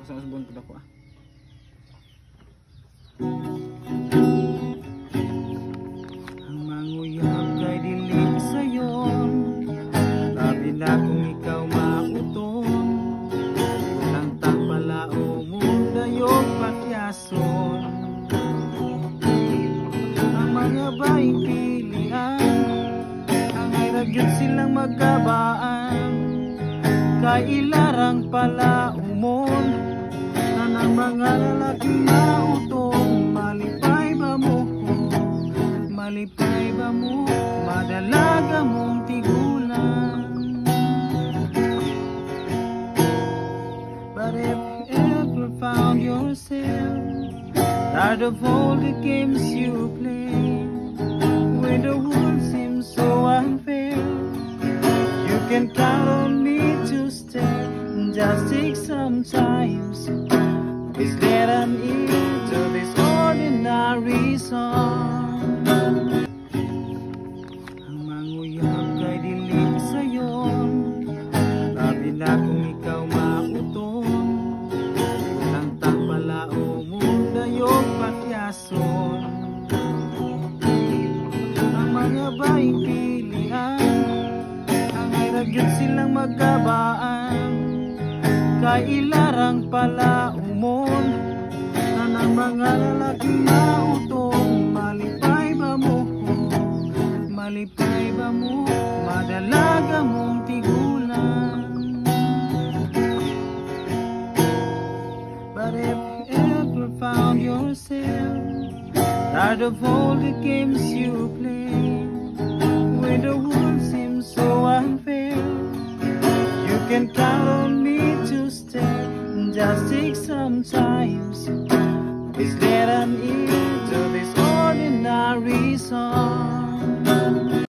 Sa usbon pud ako Ang manguyab kay dili sayon, labi na kung ikaw mauton. Walang tagpalao mo dayog patyason. Ang mga baing pilian, ang iragyod silang magkabaan. Kay ilarang pala umon na ng mga lalaking mautong. Malipay ba mo, malipay ba mo, madalaga mong tigulan. But if you ever found yourself tired of all the games you play, when the world seems so unfair, you can count on me to stay. Just take some time, please let an ear to this ordinary song. Ang manguyab kay dili sayon, labi na kung ikaw mauton. Walang tagpalao mo dayog patyason. Ang mga baing pilian, ang iragyod silang magkabaan. Kay ilarang pala umon na ng mga lalaking mautong. Malipay ba mo, malipay ba mo, madalaga mong tigulan. But if you ever found yourself tired of all the games you play, when the world seems so unfair, you can count on me to stay. Just take some time, please let an ear